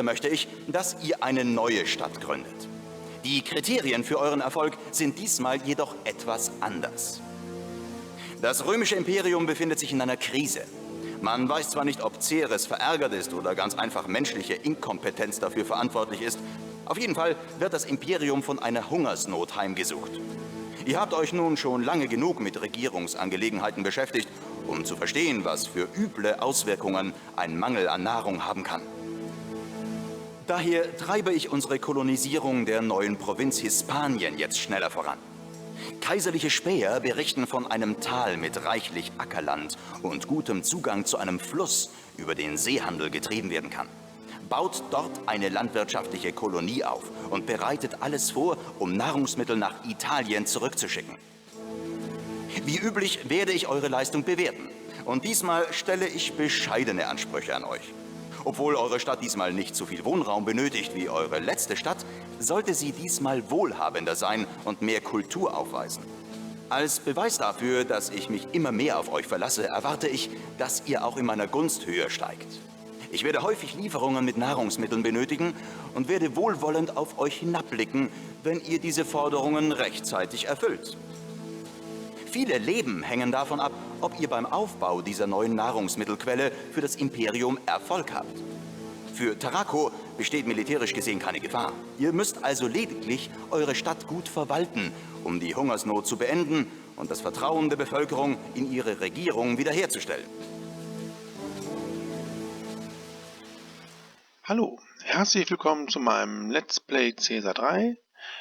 Schritte möchte ich, dass ihr eine neue Stadt gründet. Die Kriterien für euren Erfolg sind diesmal jedoch etwas anders. Das römische Imperium befindet sich in einer Krise. Man weiß zwar nicht, ob Ceres verärgert ist oder ganz einfach menschliche Inkompetenz dafür verantwortlich ist. Auf jeden Fall wird das Imperium von einer Hungersnot heimgesucht. Ihr habt euch nun schon lange genug mit Regierungsangelegenheiten beschäftigt, um zu verstehen, was für üble Auswirkungen ein Mangel an Nahrung haben kann. Daher treibe ich unsere Kolonisierung der neuen Provinz Hispanien jetzt schneller voran. Kaiserliche Späher berichten von einem Tal mit reichlich Ackerland und gutem Zugang zu einem Fluss, über den Seehandel getrieben werden kann. Baut dort eine landwirtschaftliche Kolonie auf und bereitet alles vor, um Nahrungsmittel nach Italien zurückzuschicken. Wie üblich werde ich eure Leistung bewerten. Und diesmal stelle ich bescheidene Ansprüche an euch. Obwohl eure Stadt diesmal nicht so viel Wohnraum benötigt wie eure letzte Stadt, sollte sie diesmal wohlhabender sein und mehr Kultur aufweisen. Als Beweis dafür, dass ich mich immer mehr auf euch verlasse, erwarte ich, dass ihr auch in meiner Gunst höher steigt. Ich werde häufig Lieferungen mit Nahrungsmitteln benötigen und werde wohlwollend auf euch hinabblicken, wenn ihr diese Forderungen rechtzeitig erfüllt. Viele Leben hängen davon ab, ob ihr beim Aufbau dieser neuen Nahrungsmittelquelle für das Imperium Erfolg habt. Für Tarraco besteht militärisch gesehen keine Gefahr. Ihr müsst also lediglich eure Stadt gut verwalten, um die Hungersnot zu beenden und das Vertrauen der Bevölkerung in ihre Regierung wiederherzustellen. Hallo, herzlich willkommen zu meinem Let's Play Caesar 3.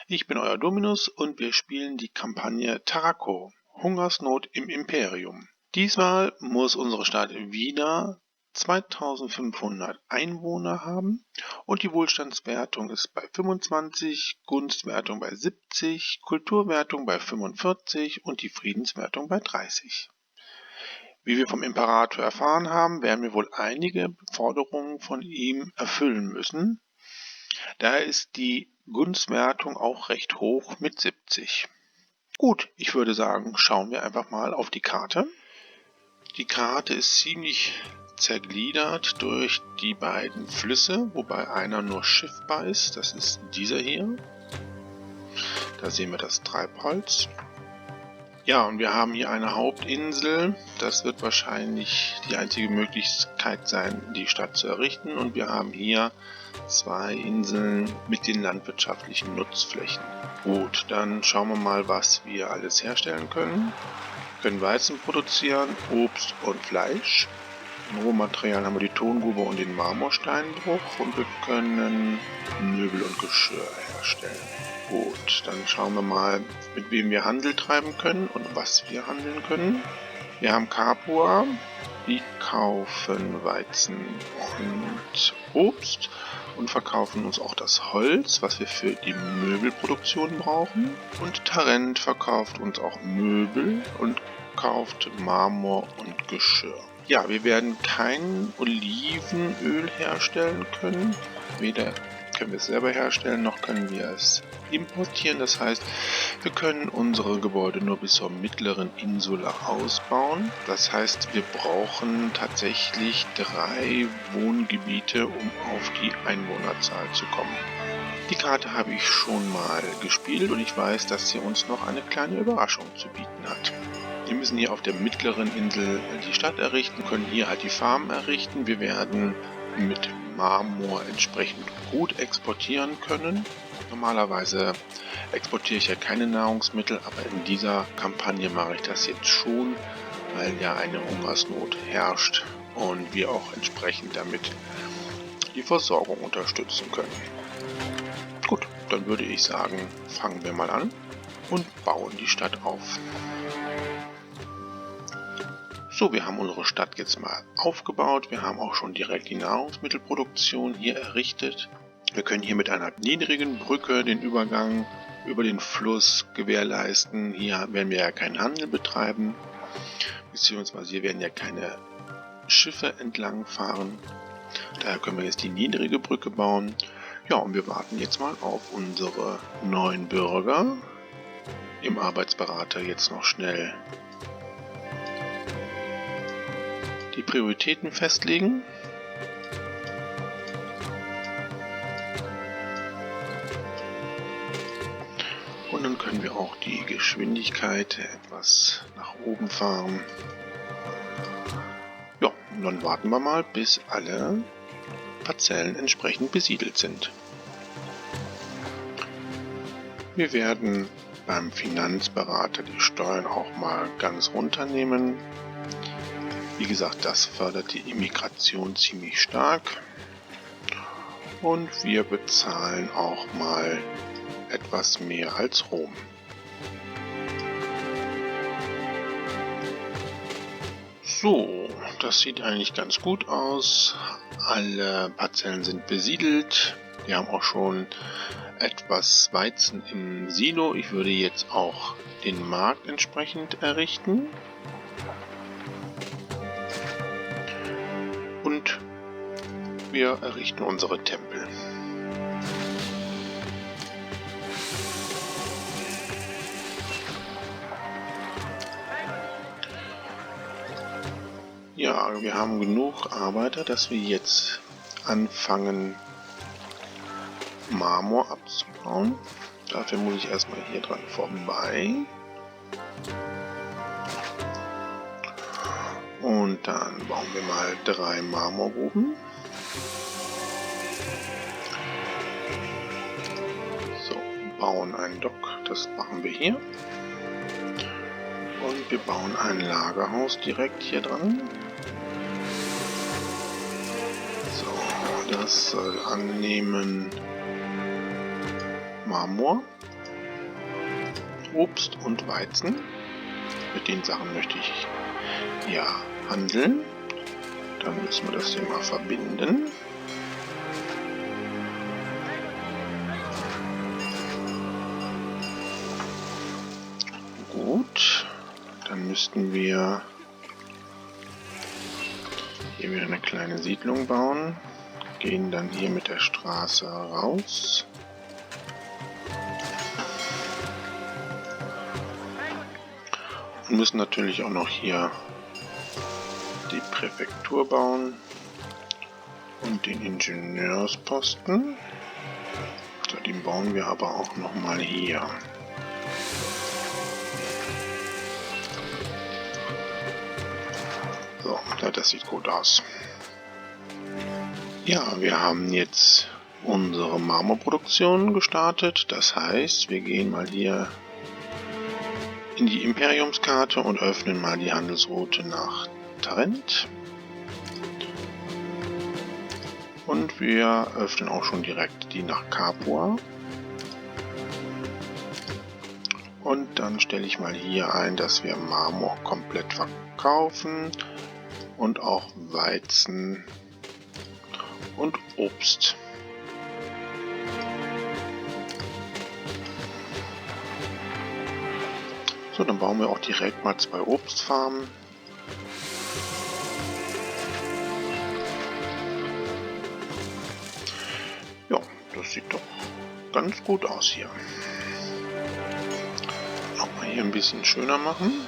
Ich bin euer Dominus und wir spielen die Kampagne Tarraco, Hungersnot im Imperium. Diesmal muss unsere Stadt wieder 2500 Einwohner haben und die Wohlstandswertung ist bei 25, Gunstwertung bei 70, Kulturwertung bei 45 und die Friedenswertung bei 30. Wie wir vom Imperator erfahren haben, werden wir wohl einige Forderungen von ihm erfüllen müssen. Daher ist die Gunstwertung auch recht hoch mit 70. Gut, ich würde sagen, schauen wir einfach mal auf die Karte. Die Karte ist ziemlich zergliedert durch die beiden Flüsse, wobei einer nur schiffbar ist. Das ist dieser hier. Da sehen wir das Treibholz. Ja, und wir haben hier eine Hauptinsel. Das wird wahrscheinlich die einzige Möglichkeit sein, die Stadt zu errichten. Und wir haben hier zwei Inseln mit den landwirtschaftlichen Nutzflächen. Gut, dann schauen wir mal, was wir alles herstellen können. Wir können Weizen produzieren, Obst und Fleisch. Im Rohmaterial haben wir die Tongrube und den Marmorsteinbruch. Und wir können Möbel und Geschirr herstellen. Gut, dann schauen wir mal, mit wem wir Handel treiben können und was wir handeln können. Wir haben Capua, die kaufen Weizen und Obst und verkaufen uns auch das Holz, was wir für die Möbelproduktion brauchen. Und Tarent verkauft uns auch Möbel und kauft Marmor und Geschirr. Ja, wir werden kein Olivenöl herstellen können, weder können wir es selber herstellen, noch können wir es importieren. Das heißt, wir können unsere Gebäude nur bis zur mittleren Insula ausbauen. Das heißt, wir brauchen tatsächlich 3 Wohngebiete, um auf die Einwohnerzahl zu kommen. Die Karte habe ich schon mal gespielt und ich weiß, dass sie uns noch eine kleine Überraschung zu bieten hat. Wir müssen hier auf der mittleren Insel die Stadt errichten, können hier halt die Farmen errichten. Wir werden mit Marmor entsprechend gut exportieren können. Normalerweise exportiere ich ja keine Nahrungsmittel, aber in dieser Kampagne mache ich das jetzt schon, weil ja eine Hungersnot herrscht und wir auch entsprechend damit die Versorgung unterstützen können. Gut, dann würde ich sagen, fangen wir mal an und bauen die Stadt auf. So, wir haben unsere Stadt jetzt mal aufgebaut. Wir haben auch schon direkt die Nahrungsmittelproduktion hier errichtet. Wir können hier mit einer niedrigen Brücke den Übergang über den Fluss gewährleisten. Hier werden wir ja keinen Handel betreiben, beziehungsweise hier werden ja keine Schiffe entlang fahren. Daher können wir jetzt die niedrige Brücke bauen. Ja, und wir warten jetzt mal auf unsere neuen Bürger. Im Arbeitsberater jetzt noch schnell die Prioritäten festlegen. Und dann können wir auch die Geschwindigkeit etwas nach oben fahren. Ja, und dann warten wir mal, bis alle Parzellen entsprechend besiedelt sind. Wir werden beim Finanzberater die Steuern auch mal ganz runternehmen. Wie gesagt, das fördert die Immigration ziemlich stark. Und wir bezahlen auch mal etwas mehr als Rom. So, das sieht eigentlich ganz gut aus. Alle Parzellen sind besiedelt. Wir haben auch schon etwas Weizen im Silo. Ich würde jetzt auch den Markt entsprechend errichten. Und wir errichten unsere Tempel. Ja, wir haben genug Arbeiter, dass wir jetzt anfangen, Marmor abzubauen. Dafür muss ich erstmal hier dran vorbei. Und dann bauen wir mal 3 Marmorgruben. So, bauen ein Dock, das machen wir hier. Und wir bauen ein Lagerhaus direkt hier dran. So, das soll annehmen Marmor, Obst und Weizen. Mit den Sachen möchte ich ja handeln. Dann müssen wir das hier mal verbinden. Gut, dann müssten wir hier wieder eine kleine Siedlung bauen. Gehen dann hier mit der Straße raus. Und müssen natürlich auch noch hier die Präfektur bauen und den Ingenieursposten. So, den bauen wir aber auch noch mal hier. So, das sieht gut aus. Ja, wir haben jetzt unsere Marmorproduktion gestartet. Das heißt, wir gehen mal hier in die Imperiumskarte und öffnen mal die Handelsroute nach Tarent. Und wir öffnen auch schon direkt die nach Capua. Und dann stelle ich mal hier ein, dass wir Marmor komplett verkaufen und auch Weizen und Obst. So, dann bauen wir auch direkt mal 2 Obstfarmen. Ja, das sieht doch ganz gut aus hier. Nochmal hier ein bisschen schöner machen.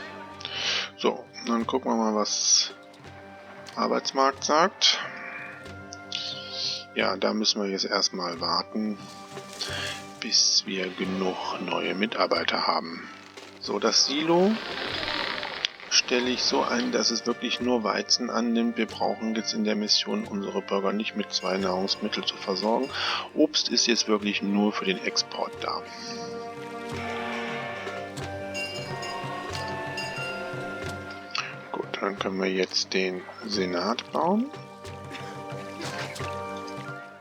So, dann gucken wir mal, was Arbeitsmarkt sagt. Ja, da müssen wir jetzt erstmal warten, bis wir genug neue Mitarbeiter haben. So, das Silo stelle ich so ein, dass es wirklich nur Weizen annimmt. Wir brauchen jetzt in der Mission unsere Bürger nicht mit 2 Nahrungsmitteln zu versorgen. Obst ist jetzt wirklich nur für den Export da. Gut, dann können wir jetzt den Senat bauen.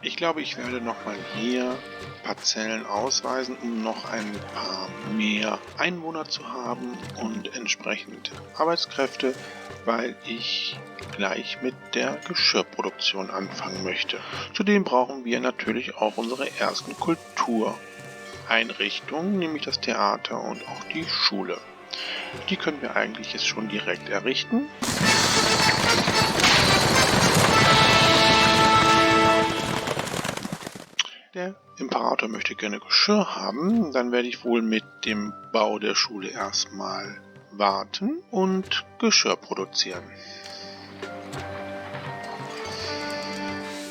Ich glaube, ich werde nochmal hier Parzellen ausweisen, um noch ein paar mehr Einwohner zu haben und entsprechend Arbeitskräfte, weil ich gleich mit der Geschirrproduktion anfangen möchte. Zudem brauchen wir natürlich auch unsere ersten Kultureinrichtungen, nämlich das Theater und auch die Schule. Die können wir eigentlich jetzt schon direkt errichten. Der Imperator möchte gerne Geschirr haben, dann werde ich wohl mit dem Bau der Schule erstmal warten und Geschirr produzieren.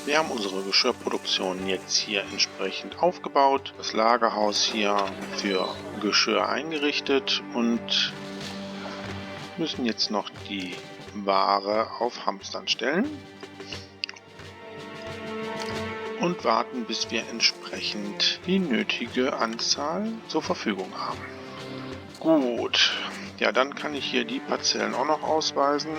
Wir haben unsere Geschirrproduktion jetzt hier entsprechend aufgebaut, das Lagerhaus hier für Geschirr eingerichtet und müssen jetzt noch die Ware auf Hamstern stellen und warten, bis wir entsprechend die nötige Anzahl zur Verfügung haben. Gut, ja, dann kann ich hier die Parzellen auch noch ausweisen.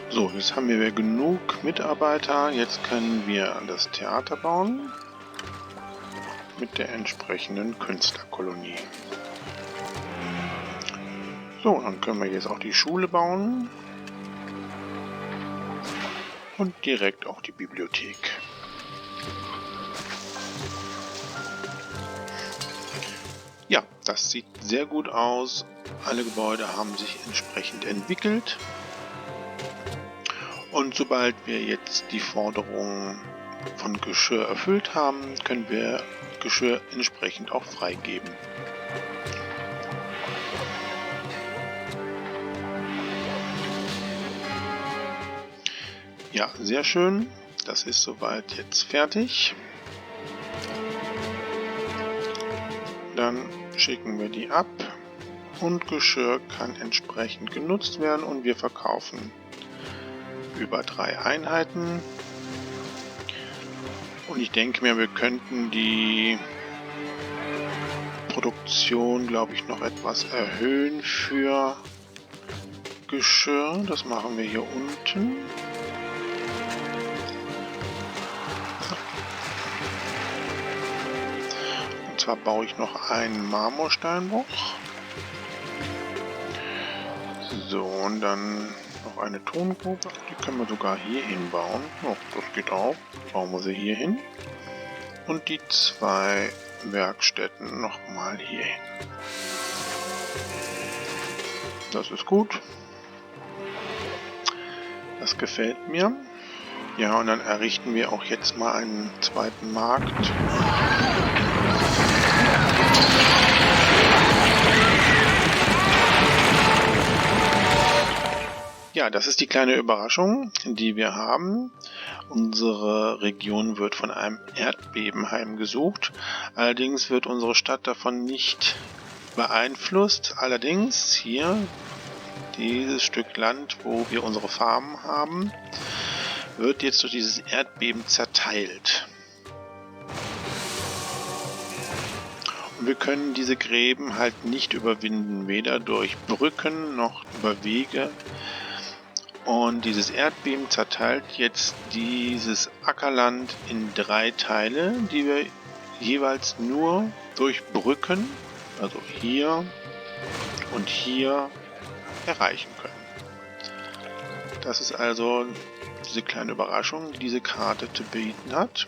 So, jetzt haben wir genug Mitarbeiter. Jetzt können wir das Theater bauen mit der entsprechenden Künstlerkolonie. So, dann können wir jetzt auch die Schule bauen und direkt auch die Bibliothek. Ja, das sieht sehr gut aus. Alle Gebäude haben sich entsprechend entwickelt. Und sobald wir jetzt die Forderungen von Geschirr erfüllt haben, können wir Geschirr entsprechend auch freigeben. Ja, sehr schön. Das ist soweit jetzt fertig. Dann schicken wir die ab und Geschirr kann entsprechend genutzt werden und wir verkaufen über 3 Einheiten. Und ich denke mir, wir könnten die Produktion, glaube ich, noch etwas erhöhen für Geschirr. Das machen wir hier unten. Und zwar baue ich noch einen Marmorsteinbruch. So, und dann noch eine Tongrube. Die können wir sogar hier hinbauen. Oh, das geht auch. Bauen wir sie hier hin. Und die 2 Werkstätten nochmal hier hin. Das ist gut. Das gefällt mir. Ja, und dann errichten wir auch jetzt mal einen zweiten Markt. Ja, das ist die kleine Überraschung, die wir haben. Unsere Region wird von einem Erdbeben heimgesucht. Allerdings wird unsere Stadt davon nicht beeinflusst. Allerdings hier, dieses Stück Land, wo wir unsere Farmen haben, wird jetzt durch dieses Erdbeben zerteilt. Und wir können diese Gräben halt nicht überwinden, weder durch Brücken noch über Wege. Und dieses Erdbeben zerteilt jetzt dieses Ackerland in 3 Teile, die wir jeweils nur durch Brücken, also hier und hier, erreichen können. Das ist also diese kleine Überraschung, die diese Karte zu bieten hat.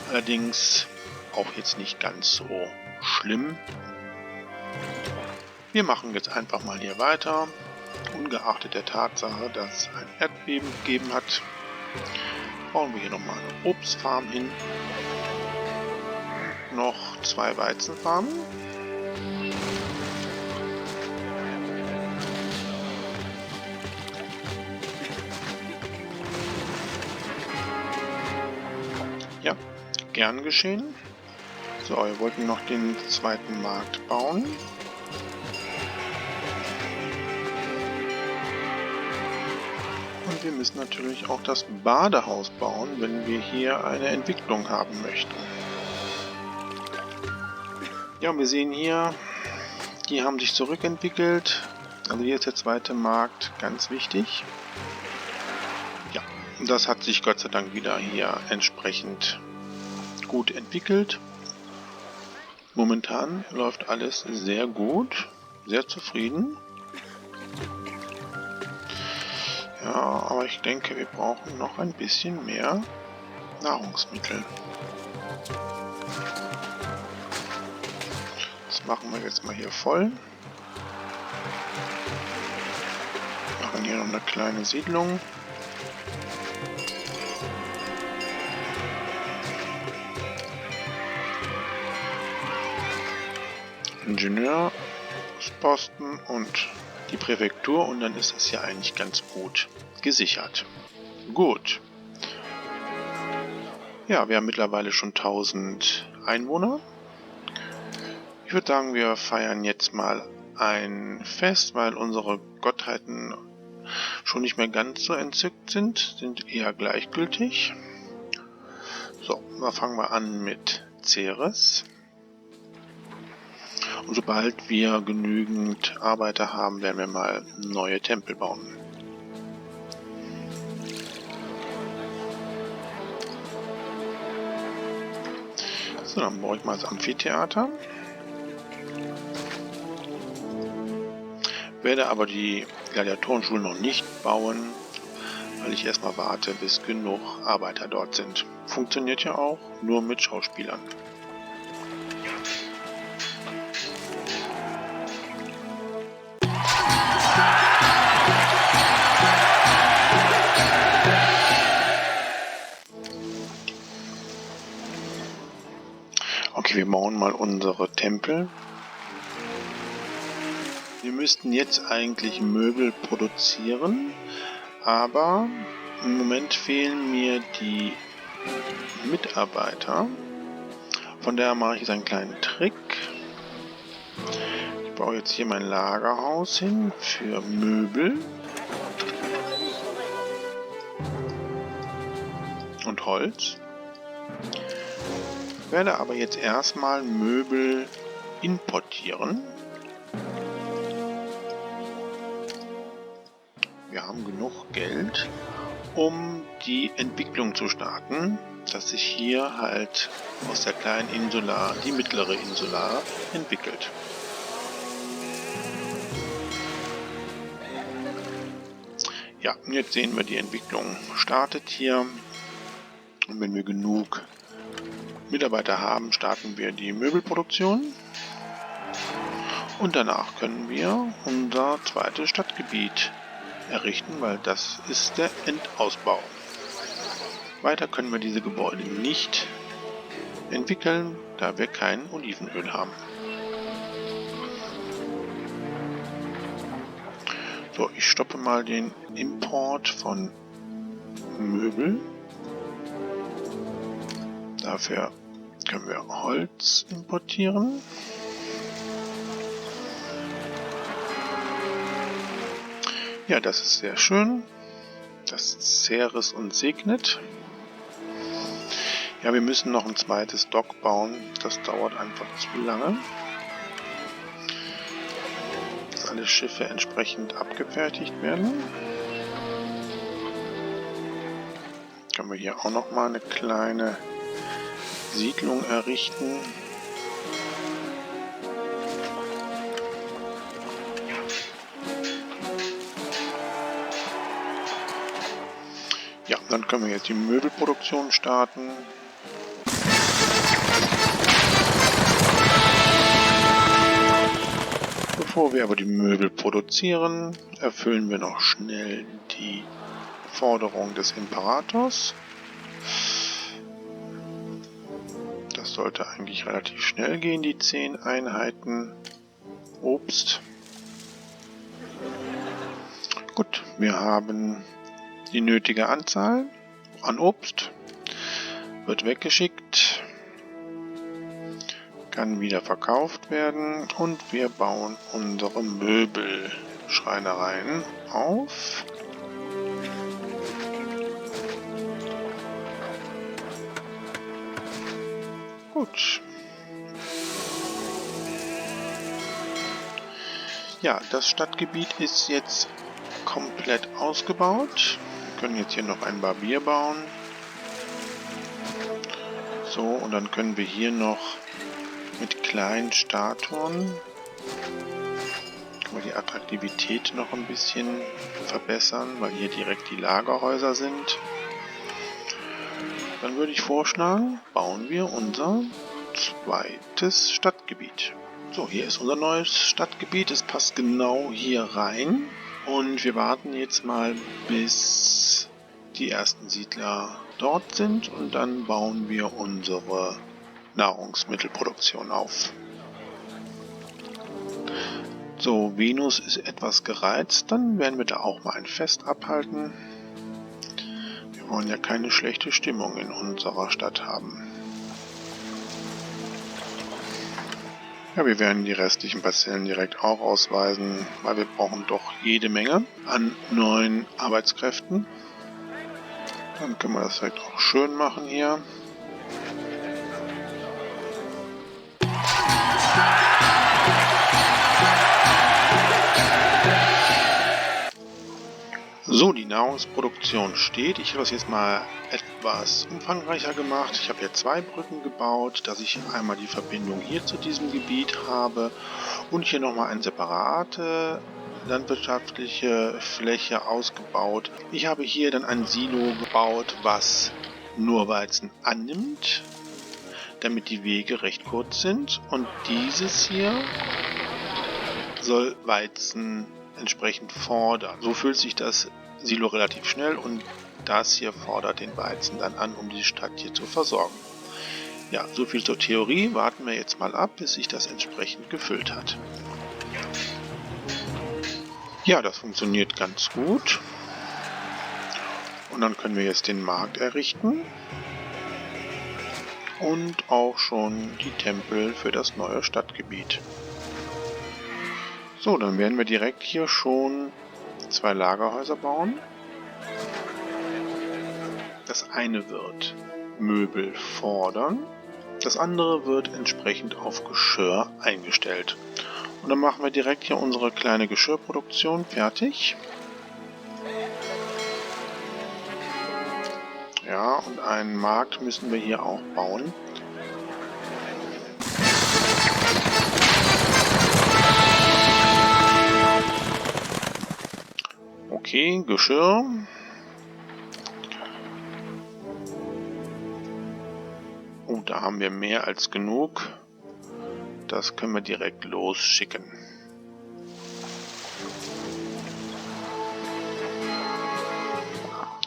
Allerdings auch jetzt nicht ganz so schlimm. Wir machen jetzt einfach mal hier weiter. Ungeachtet der Tatsache, dass es ein Erdbeben gegeben hat, bauen wir hier nochmal eine Obstfarm hin. Noch 2 Weizenfarmen. Ja, gern geschehen. So, wir wollten noch den zweiten Markt bauen. Und wir müssen natürlich auch das Badehaus bauen, wenn wir hier eine Entwicklung haben möchten. Ja, und wir sehen hier, die haben sich zurückentwickelt. Also hier ist der zweite Markt ganz wichtig. Ja, das hat sich Gott sei Dank wieder hier entsprechend gut entwickelt. Momentan läuft alles sehr gut, sehr zufrieden. Ja, aber ich denke, wir brauchen noch ein bisschen mehr Nahrungsmittel. Das machen wir jetzt mal hier voll. Machen hier noch eine kleine Siedlung. Ingenieursposten und die Präfektur und dann ist das ja eigentlich ganz gut. gesichert. Gut. Ja, wir haben mittlerweile schon 1000 Einwohner. Ich würde sagen, wir feiern jetzt mal ein Fest, weil unsere Gottheiten schon nicht mehr ganz so entzückt sind eher gleichgültig. So, da fangen wir an mit Ceres. Und sobald wir genügend Arbeiter haben, werden wir mal neue Tempel bauen. So, dann baue ich mal das Amphitheater. Werde aber die Gladiatorenschule noch nicht bauen, weil ich erstmal warte, bis genug Arbeiter dort sind. Funktioniert ja auch, nur mit Schauspielern. Okay, wir bauen mal unsere Tempel. Wir müssten jetzt eigentlich Möbel produzieren, aber im Moment fehlen mir die Mitarbeiter. Von daher mache ich jetzt einen kleinen Trick. Ich baue jetzt hier mein Lagerhaus hin für Möbel und Holz. Werde aber jetzt erstmal Möbel importieren. Wir haben genug Geld, um die Entwicklung zu starten, dass sich hier halt aus der kleinen Insula die mittlere Insula entwickelt. Ja, jetzt sehen wir, die Entwicklung startet hier. Und wenn wir genug Mitarbeiter haben, starten wir die Möbelproduktion. Und danach können wir unser zweites Stadtgebiet errichten, weil das ist der Endausbau. Weiter können wir diese Gebäude nicht entwickeln, da wir kein Olivenöl haben. So, ich stoppe mal den Import von Möbel. Dafür können wir Holz importieren. Ja, das ist sehr schön. Das Ceres uns segnet. Ja, wir müssen noch ein zweites Dock bauen. Das dauert einfach zu lange. Dass alle Schiffe entsprechend abgefertigt werden. Können wir hier auch noch mal eine kleine Siedlung errichten. Ja, dann können wir jetzt die Möbelproduktion starten. Bevor wir aber die Möbel produzieren, erfüllen wir noch schnell die Forderung des Imperators. Das sollte eigentlich relativ schnell gehen, die 10 Einheiten Obst. Gut, wir haben die nötige Anzahl an Obst, wird weggeschickt, kann wieder verkauft werden und wir bauen unsere Möbelschreinereien auf. Gut. Ja, das Stadtgebiet ist jetzt komplett ausgebaut. Wir können jetzt hier noch einen Barbier bauen. So, und dann können wir hier noch mit kleinen Statuen die Attraktivität noch ein bisschen verbessern, weil hier direkt die Lagerhäuser sind. Dann würde ich vorschlagen, bauen wir unser zweites Stadtgebiet. So, hier ist unser neues Stadtgebiet. Es passt genau hier rein. Und wir warten jetzt mal, bis die ersten Siedler dort sind. Und dann bauen wir unsere Nahrungsmittelproduktion auf. So, Venus ist etwas gereizt. Dann werden wir da auch mal ein Fest abhalten. Wir wollen ja keine schlechte Stimmung in unserer Stadt haben. Ja, wir werden die restlichen Parzellen direkt auch ausweisen, weil wir brauchen doch jede Menge an neuen Arbeitskräften. Dann können wir das direkt auch schön machen hier. So, die Nahrungsproduktion steht. Ich habe das jetzt mal etwas umfangreicher gemacht. Ich habe hier 2 Brücken gebaut, dass ich einmal die Verbindung hier zu diesem Gebiet habe und hier nochmal eine separate landwirtschaftliche Fläche ausgebaut. Ich habe hier dann ein Silo gebaut, was nur Weizen annimmt, damit die Wege recht kurz sind. Und dieses hier soll Weizen entsprechend fordern. So füllt sich das Silo relativ schnell und das hier fordert den Weizen dann an, um die Stadt hier zu versorgen. Ja, so viel zur Theorie. Warten wir jetzt mal ab, bis sich das entsprechend gefüllt hat. Ja, das funktioniert ganz gut. Und dann können wir jetzt den Markt errichten und auch schon die Tempel für das neue Stadtgebiet. So, dann werden wir direkt hier schon 2 Lagerhäuser bauen. Das eine wird Möbel fordern, das andere wird entsprechend auf Geschirr eingestellt. Und dann machen wir direkt hier unsere kleine Geschirrproduktion fertig. Ja, und einen Markt müssen wir hier auch bauen. Okay, Geschirr. Oh, da haben wir mehr als genug. Das können wir direkt losschicken.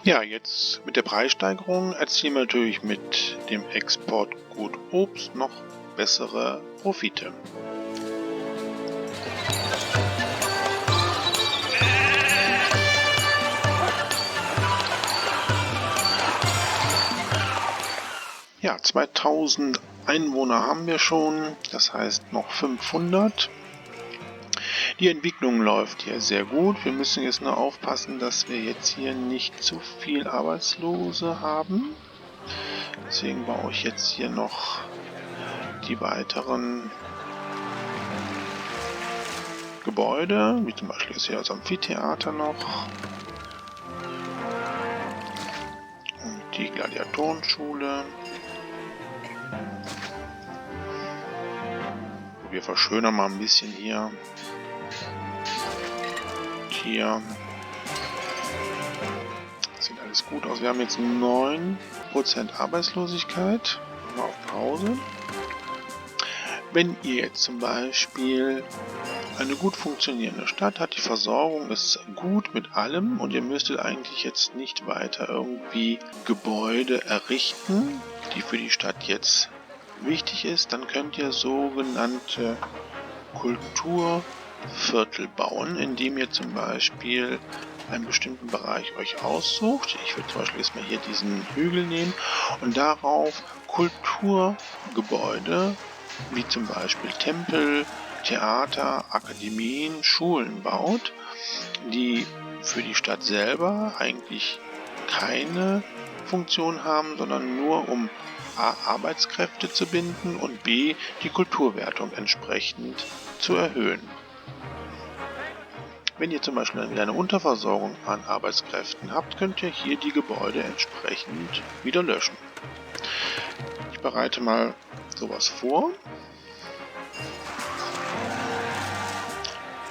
Ja, jetzt mit der Preissteigerung erzielen wir natürlich mit dem Exportgut Obst noch bessere Profite. Ja, 2000 Einwohner haben wir schon, das heißt noch 500. Die Entwicklung läuft hier sehr gut. Wir müssen jetzt nur aufpassen, dass wir jetzt hier nicht zu viel Arbeitslose haben. Deswegen baue ich jetzt hier noch die weiteren Gebäude, wie zum Beispiel ist hier das Amphitheater noch. Und die Gladiatorenschule. Wir verschönern mal ein bisschen hier. Hier. Sieht alles gut aus. Wir haben jetzt 9% Arbeitslosigkeit. Mal auf Pause. Wenn ihr jetzt zum Beispiel eine gut funktionierende Stadt habt, die Versorgung ist gut mit allem und ihr müsstet eigentlich jetzt nicht weiter irgendwie Gebäude errichten, die für die Stadt jetzt wichtig ist, dann könnt ihr sogenannte Kulturviertel bauen, indem ihr zum Beispiel einen bestimmten Bereich euch aussucht. Ich würde zum Beispiel jetzt mal hier diesen Hügel nehmen und darauf Kulturgebäude, wie zum Beispiel Tempel, Theater, Akademien, Schulen baut, die für die Stadt selber eigentlich keine Funktion haben, sondern nur um A. Arbeitskräfte zu binden und B. die Kulturwertung entsprechend zu erhöhen. Wenn ihr zum Beispiel eine Unterversorgung an Arbeitskräften habt, könnt ihr hier die Gebäude entsprechend wieder löschen. Ich bereite mal sowas vor.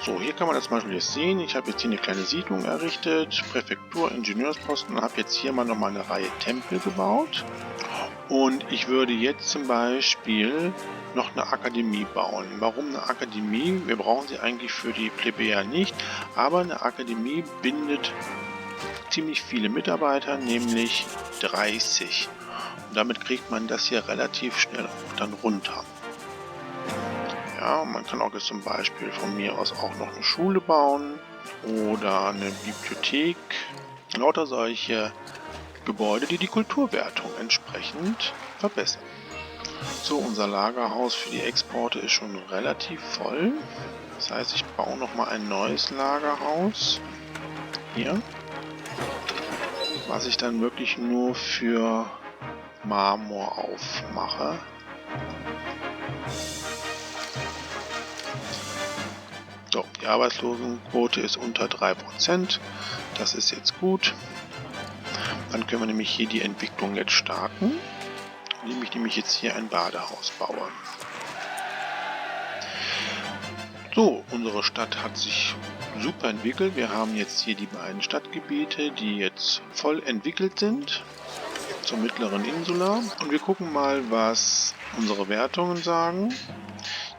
So, hier kann man das zum Beispiel jetzt sehen. Ich habe jetzt hier eine kleine Siedlung errichtet, Präfektur, Ingenieursposten und habe jetzt hier mal nochmal eine Reihe Tempel gebaut. Und ich würde jetzt zum Beispiel noch eine Akademie bauen. Warum eine Akademie? Wir brauchen sie eigentlich für die Plebejer nicht, aber eine Akademie bindet ziemlich viele Mitarbeiter, nämlich 30. Und damit kriegt man das hier relativ schnell auch dann runter. Ja, man kann auch jetzt zum Beispiel von mir aus auch noch eine Schule bauen oder eine Bibliothek. Lauter solche Gebäude, die die Kulturwertung entsprechend verbessern. So, unser Lagerhaus für die Exporte ist schon relativ voll. Das heißt, ich baue nochmal ein neues Lagerhaus. Hier. Was ich dann wirklich nur für Marmor aufmache. So, die Arbeitslosenquote ist unter 3%. Das ist jetzt gut. Dann können wir nämlich hier die Entwicklung jetzt starten, indem ich nämlich jetzt hier ein Badehaus baue. So, unsere Stadt hat sich super entwickelt. Wir haben jetzt hier die beiden Stadtgebiete, die jetzt voll entwickelt sind, zur mittleren Insula. Und wir gucken mal, was unsere Wertungen sagen.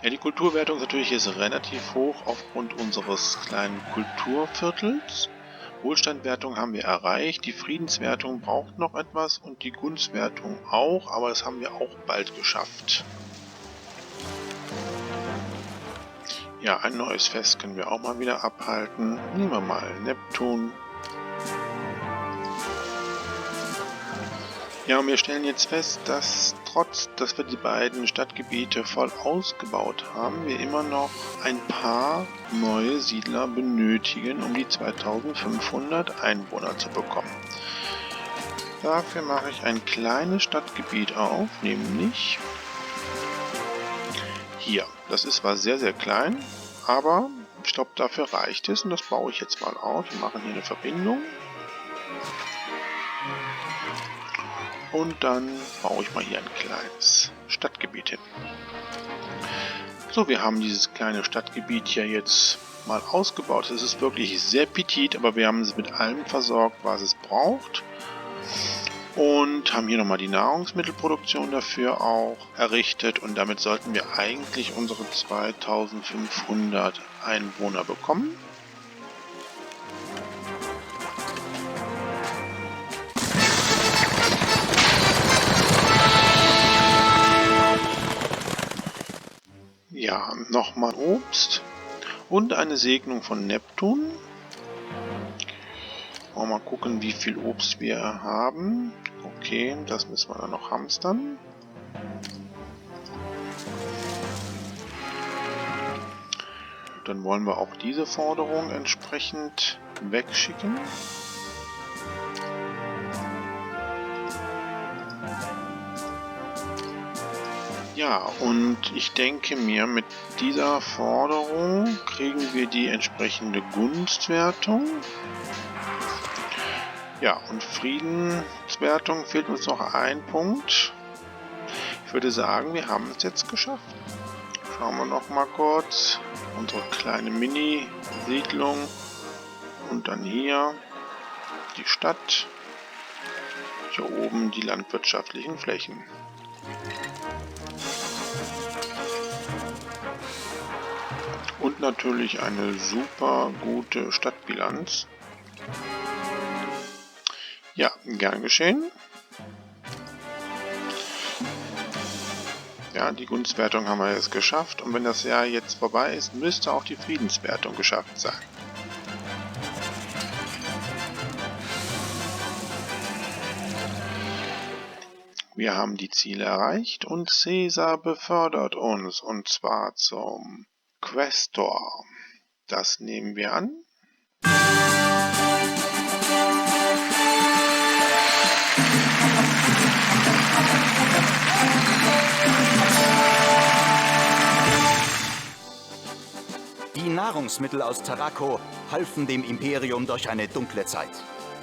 Ja, die Kulturwertung ist natürlich jetzt relativ hoch aufgrund unseres kleinen Kulturviertels. Wohlstandwertung haben wir erreicht, die Friedenswertung braucht noch etwas und die Gunstwertung auch, aber das haben wir auch bald geschafft. Ja, ein neues Fest können wir auch mal wieder abhalten. Nehmen wir mal Neptun. Ja, und wir stellen jetzt fest, dass trotz, dass wir die beiden Stadtgebiete voll ausgebaut haben, wir immer noch ein paar neue Siedler benötigen, um die 2500 Einwohner zu bekommen. Dafür mache ich ein kleines Stadtgebiet auf, nämlich hier. Das ist zwar sehr, sehr klein, aber ich glaube, dafür reicht es und das baue ich jetzt mal auf. Wir machen hier eine Verbindung. Und dann baue ich mal hier ein kleines Stadtgebiet hin. So, wir haben dieses kleine Stadtgebiet hier jetzt mal ausgebaut. Es ist wirklich sehr petit, aber wir haben es mit allem versorgt, was es braucht. Und haben hier nochmal die Nahrungsmittelproduktion dafür auch errichtet. Und damit sollten wir eigentlich unsere 2500 Einwohner bekommen. Ja, nochmal Obst und eine Segnung von Neptun. Mal gucken, wie viel Obst wir haben. Okay, das müssen wir dann noch hamstern. Dann wollen wir auch diese Forderung entsprechend wegschicken. Ja, und ich denke mir, mit dieser Forderung kriegen wir die entsprechende Gunstwertung. Ja, und Friedenswertung fehlt uns noch ein Punkt. Ich würde sagen, wir haben es jetzt geschafft. Schauen wir noch mal kurz. Unsere kleine Mini-Siedlung. Und dann hier die Stadt. Hier oben die landwirtschaftlichen Flächen. Und natürlich eine super gute Stadtbilanz. Ja, gern geschehen. Ja, die Gunstwertung haben wir jetzt geschafft. Und wenn das Jahr jetzt vorbei ist, müsste auch die Friedenswertung geschafft sein. Wir haben die Ziele erreicht und Caesar befördert uns, und zwar zum Questor. Das nehmen wir an. Die Nahrungsmittel aus Tarako halfen dem Imperium durch eine dunkle Zeit.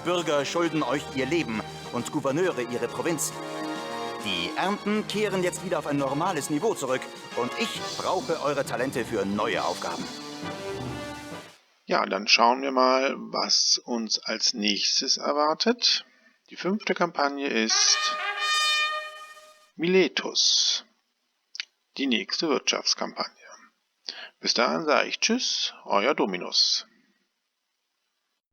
Bürger schulden euch ihr Leben und Gouverneure ihre Provinzen. Die Ernten kehren jetzt wieder auf ein normales Niveau zurück und ich brauche eure Talente für neue Aufgaben. Ja, dann schauen wir mal, was uns als nächstes erwartet. Die 5. Kampagne ist Miletus, die nächste Wirtschaftskampagne. Bis dahin sage ich Tschüss, euer Dominus.